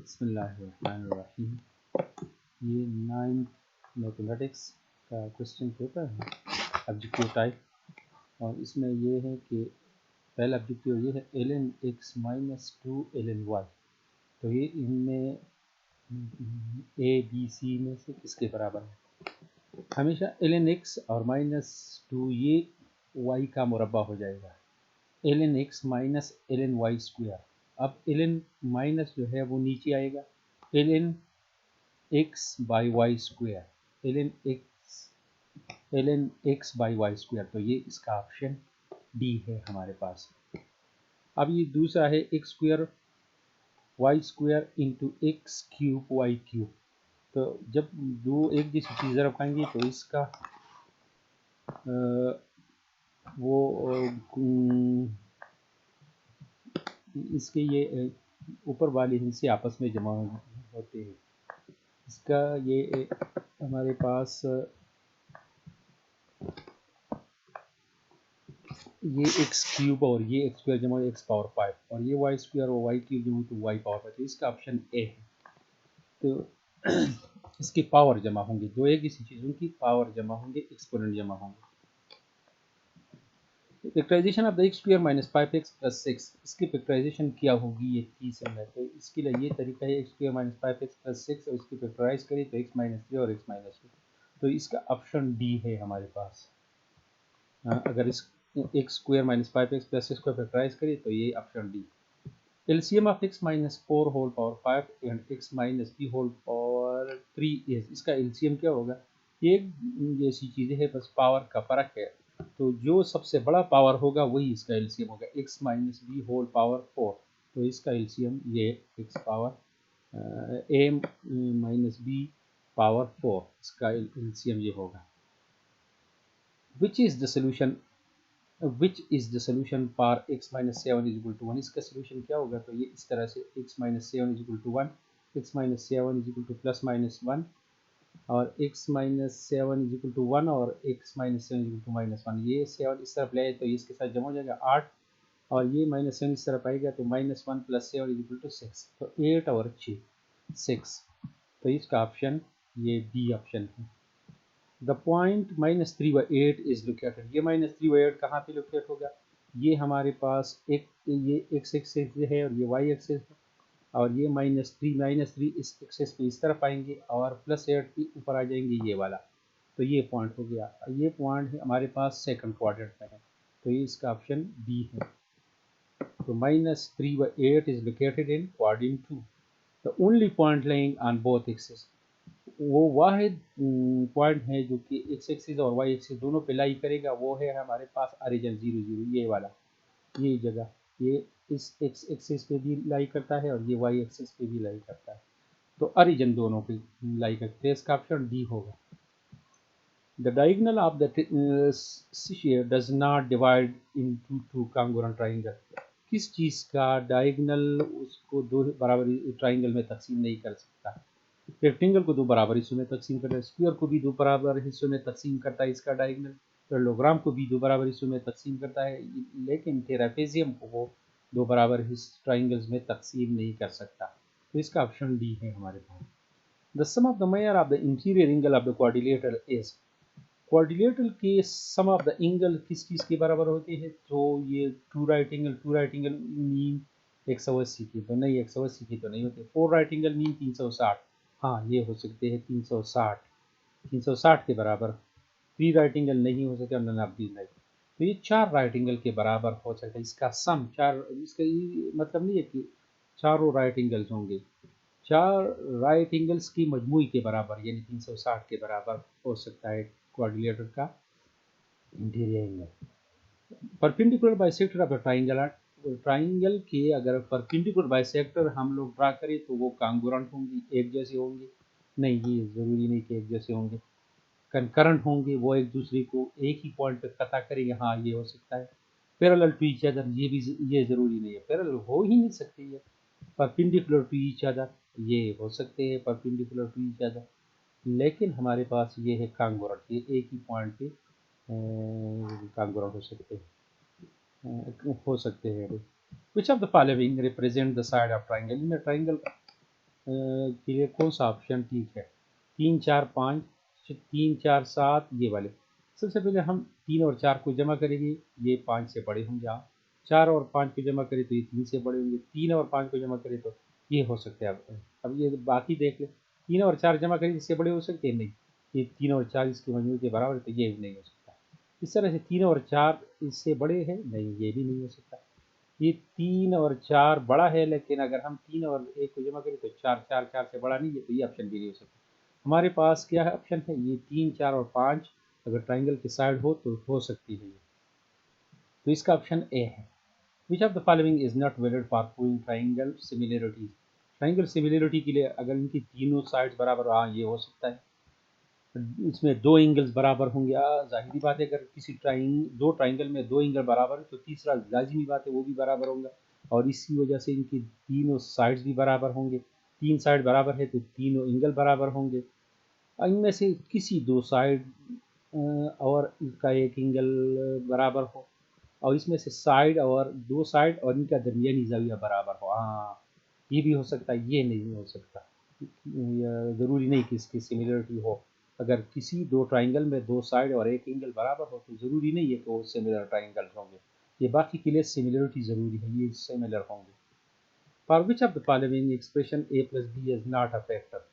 बिस्मिल्लाहिर्रहमानिर्रहीम। ये 9th mathematics का क्वेश्चन पेपर है, ऑब्जेक्टिव टाइप। और इसमें ये है कि पहला ऑब्जेक्टिव ये है ln x minus 2 ln y। तो ये इनमें a b c में से किसके बराबर है। हमेशा ln x और माइनस 2 ये y का मुरब्बा हो जाएगा, ln x minus ln y square. अब ln माइनस जो है वो नीचे आएगा, ln x by Y square, ln x by Y square. तो ये इसका ऑप्शन डी है हमारे पास। अब ये दूसरा है X square Y square into X cube Y cube. तो जब दो एक जैसी चीज़ रखेंगे तो इसका इसके ये ऊपर वाले हिस्से आपस में जमा होते हैं। इसका ये हमारे पास ये एक्स क्यूब और ये एक्स स्क्वायर जमा एक्स पावर 5 और ये वाई स्क्वायर और वाई क्यूब जमा तो वाई पावर 5। तो इसका ऑप्शन ए है। तो इसकी पावर जमा होंगे, दो एक इसी चीज़ों की पावर जमा होंगे, एक्सपोनेंट जमा होंगे। Factorization of the X square minus 5x plus 6, इसकी फैक्टराइजेशन क्या होगी ये तीसरे में। तो इसके लिए ये तरीका है X square minus 5x plus 6 और इसकी फैक्टराइज करें तो x माइनस 3 और x माइनस 2। तो इसका ऑप्शन डी है हमारे पास। अगर इस x square minus 5x plus 6 को फैक्टराइज करें तो ये option D. LCM of x minus 4 whole power 5 and x minus 3 whole power 3 is, इसका एलसीएम क्या होगा। एक जैसी चीज़ें है, बस पावर का फ़र्क है। तो जो सबसे बड़ा पावर होगा वही इसका एलसीएम होगा, x minus B whole power 4। तो इसका एलसीएम ये x पावर a माइनस बी पावर 4, इसका एलसीएम ये होगा। Which is the solution for x minus 7 is equal to 1, इसका सोल्यूशन क्या होगा। तो ये इस तरह से x minus 7 is equal to 1, x minus 7 is equal to plus minus 1 और x minus 7 is equal to 1 और x minus 7 is equal to minus 1। ये 7 इस तरफ ले आए तो इसके साथ जमा हो जाएगा 8 और ये माइनस 7 इस तरफ आएगा तो minus 1 plus 7 is equal to 6। तो 8 और 6। तो इसका ऑप्शन ये बी ऑप्शन है। The point minus 3/8 is located, ये माइनस 3/8 कहाँ पे लोकेट होगा। ये हमारे पास एक ये एक्स एक्सेस है और ये वाई एक्सेस है और ये माइनस थ्री इस एक्सेस पे इस तरफ आएंगे और प्लस 8 के ऊपर आ जाएंगे ये वाला। तो ये पॉइंट हो गया, ये पॉइंट है हमारे पास सेकंड क्वाड्रेंट में है। तो ये इसका ऑप्शन बी है। तो minus 3/8 is located in quadrant 2। The only point lying on both axes, वो वाहिद पॉइंट है जो कि एक्स एक्सिस और वाई एक्सिस दोनों पे लाई करेगा, वो है हमारे पास ओरिजिन 0 0, ये वाला, ये जगह, ये इस एक्स एक्सिस पे भी लाई करता है और ये वाई एक्सिस पे भी लाई करता है। तो ओरिजिन दोनों पे लाई करते हैं, इसका ऑप्शन डी होगा। The diagonal of the sphere does not divide into two congruent triangle, किस चीज़ का डायगोनल उसको दो बराबर ट्रायंगल में तकसीम नहीं कर सकता। रेक्टेंगल को दो बराबर हिस्सों में तकसीम करता है, स्क्वायर को भी दो बराबर हिस्सों में तकसीम करता है इसका डायगोनल, पैरेललोग्राम को भी दो बराबर हिस्सों में तकसीम करता है, लेकिन ट्रेपेजियम को वो दो बराबर ट्राइंगल्स में तकसीम नहीं कर सकता। तो इसका ऑप्शन डी है हमारे पास। The sum of the measure of the interior angle of the quadrilateral is, quadrilateral के सम ऑफ द एंगल किस चीज़ के बराबर होते हैं। तो ये टू राइट एंगल मीन 180 की तो नहीं, 180 की तो नहीं होते। फोर राइट एंगल मीन 360, हाँ ये हो सकते हैं 360 के बराबर। थ्री राइट एंगल नहीं हो सकते और 90 नहीं। तो ये चार राइट एंगल के बराबर हो सकता है, इसका सम चार, इसका ये मतलब नहीं है कि चारों राइट एंगल्स होंगे, चार राइट एंगल्स की मजमूई के बराबर यानी 360 के बराबर हो सकता है क्वाड्रिलेटर का interior angle. Perpendicular bisector of triangle, triangle के अगर परपेंडिकुलर बाइसेक्टर हम लोग ड्रा करें तो वो कांगुरेंट होंगी, एक जैसे होंगे। नहीं, ये ज़रूरी नहीं कि एक जैसे होंगे, कंकरेंट होंगे, वो एक दूसरे को एक ही पॉइंट पे कता करेंगे, हाँ ये हो सकता है। पैरेलल टू ईच अदर, ये ज़रूरी नहीं है, पैरेलल हो ही नहीं सकते ये। परपेंडिकुलर टू ईच अदर ये हो सकते हैं परपेंडिकुलर टू ईच अदर, लेकिन हमारे पास ये है कांगुरेंट, ये एक ही पॉइंट पे कांगुरेंट हो सकते हैं। विच of the following represent the side of triangle, इनमें ट्राइंगल के लिए कौन सा ऑप्शन ठीक है? 3 4 5, 3 4 7 ये वाले। सबसे पहले हम 3 और 4 को जमा करेंगे, ये 5 से बड़े होंगे। आप 4 और 5 को जमा करें तो ये 3 से बड़े होंगे। 3 और 5 को जमा करें तो ये हो सकते हैं। अब ये बाकी देख लें, 3 और 4 जमा करें इससे बड़े हो सकते हैं? नहीं। ये 3 और 4 इसके मजमू के बराबर है तो ये भी नहीं हो सकता। इस तरह से 3 और 4 इससे बड़े हैं? नहीं, ये भी नहीं हो सकता। ये 3 और 4 बड़ा है, लेकिन अगर हम 3 और 1 को जमा करें तो 4 4 4 से बड़ा नहीं है, तो ये ऑप्शन भी नहीं हो सकता। हमारे पास क्या है ऑप्शन है? ये 3 4 और 5 अगर ट्राइंगल की साइड हो तो हो सकती है ये। तो इसका ऑप्शन ए है। विच of the following is not valid for proving triangle similarities? Triangle similarity के लिए अगर इनकी तीनों साइड्स बराबर, हाँ ये हो सकता है। इसमें दो एंगल्स बराबर होंगे, जाहिर बात है अगर किसी दो ट्राइंगल में दो एंगल बराबर है तो तीसरा लाजिमी बात है वो भी बराबर होगा, और इसी वजह से इनकी तीनों साइड्स भी बराबर होंगे। तीन साइड बराबर है तो तीनों एंगल बराबर होंगे। इनमें से किसी दो साइड और इसका एक एंगल बराबर हो, और इसमें से साइड और दो साइड और इनका दरमियानी ज़ाविया बराबर हो, हाँ ये भी हो सकता है। ये नहीं हो सकता, ज़रूरी नहीं कि इसकी सिमिलरिटी हो। अगर किसी दो ट्राइंगल में दो साइड और एक एंगल बराबर हो तो ज़रूरी नहीं है कि वो सिमिलर ट्राइंगल होंगे। ये बाकी के लिए सिमिलरिटी ज़रूरी है, ये सिमिलर होंगे। For which of the following expression A plus B is not a factor?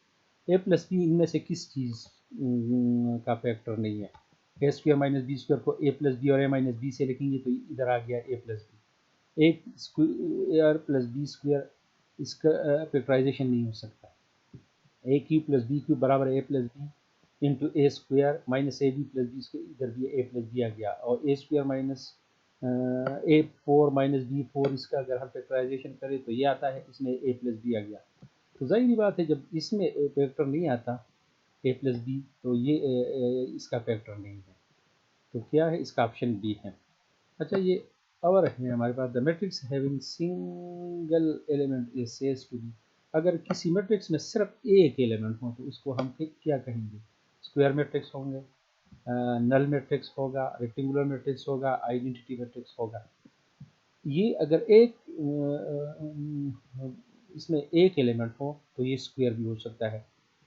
A plus B इनमें से किस चीज़ का फैक्टर नहीं है? A square minus B square को ए प्लस बी और ए माइनस बी से लिखेंगे तो इधर आ गया A plus B. A square plus B square, इसका फैक्टराइजेशन नहीं हो सकता। A cube plus B cube बराबर A plus B into A square minus A B plus B square, इधर भी ए प्लस बी आ गया। और A square minus A four minus B four, इसका अगर हम फैक्टराइजेशन करें तो ये आता है, इसमें ए प्लस बी आ गया। तो जाहिर बात है जब इसमें फैक्टर नहीं आता ए प्लस बी तो ये इसका फैक्टर नहीं है। तो क्या है? इसका ऑप्शन बी है। अच्छा, ये और है हमारे पास, the matrix having single element is says to be. अगर किसी मैट्रिक्स में सिर्फ एक एलिमेंट हो तो उसको हम क्या कहेंगे? स्क्वायर मैट्रिक्स होंगे, नल मैट्रिक्स होगा, रेक्टेंगुलर मैट्रिक्स होगा, आइडेंटिटी मैट्रिक्स होगा। ये अगर एक इसमें एक एलिमेंट हो तो ये स्क्वायर भी हो सकता है।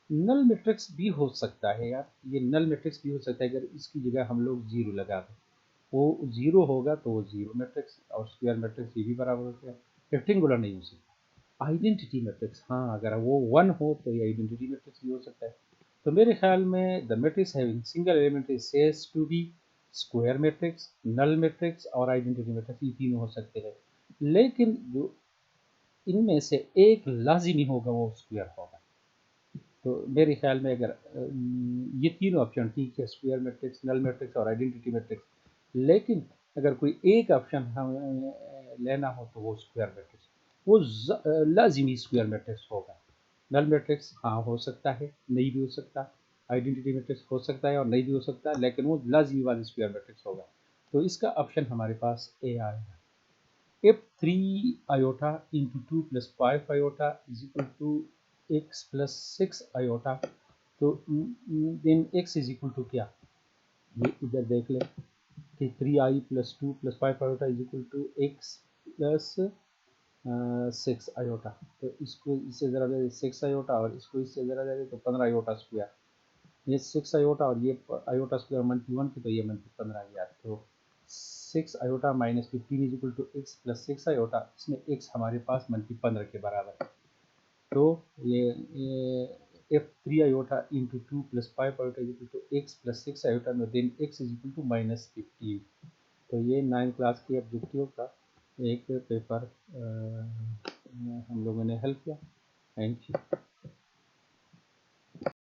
नल मैट्रिक्स भी हो सकता है यार, ये नल मैट्रिक्स भी हो सकता है अगर इसकी जगह हम लोग जीरो लगा दें। वो जीरो होगा तो वो जीरो मैट्रिक्स और स्क्वायर मैट्रिक्स ये भी बराबर हो गया। रेक्टेंगुलर नहीं हो सकता। आइडेंटिटी मैट्रिक्स, हाँ अगर वो वन हो तो ये आइडेंटिटी मैट्रिक्स भी हो सकता है। तो मेरे ख्याल में the matrix having single element is says to be square matrix, null matrix और आइडेंटिटी मैट्रिक्स, ये तीनों हो सकते हैं। लेकिन जो इनमें से एक लाजिमी होगा वो स्क्वायर होगा। तो मेरे ख्याल में अगर ये तीनों ऑप्शन ठीक है, स्क्वायर मैट्रिक्स, नल मैट्रिक्स और आइडेंटिटी मैट्रिक्स, लेकिन अगर कोई एक ऑप्शन हमें लेना हो तो वो स्क्वायर मैट्रिक्स, वो लाजिमी स्क्वायर मैट्रिक्स होगा। नल मैट्रिक्स हाँ हो सकता है, नहीं भी हो सकता। आइडेंटिटी मैट्रिक्स हो सकता है और नहीं भी हो सकता, लेकिन वो लाजिमी वाली स्क्वायर मैट्रिक्स होगा। तो इसका ऑप्शन हमारे पास ए आएगा। If 3 iota into 2 plus 5 iota is equal to x plus 6 iota, तो then x is equal to क्या? ये इधर देख लें कि 3i plus 2 plus 5 iota is equal to x plus 6 iota। तो इसको इससे ज़रा दे 6 iota और इसको इससे ज़रा दे तो 15 iota स्क्वायर। ये 6 iota और ये iota स्क्वायर मंथली 1 की, तो ये मंथली 15 गया। तो 6 iota minus 15 is equal to X plus 6 iota, इसमें x हमारे पास मंथली 15 के बराबर है। तो ये F 3 iota into 2 plus 5 iota is equal to X plus 6 iota में then x is equal to minus 15। तो ये 9 क्लास के ऑब्जेक्टिव का एक पेपर हम लोगों ने हल किया। Thank you.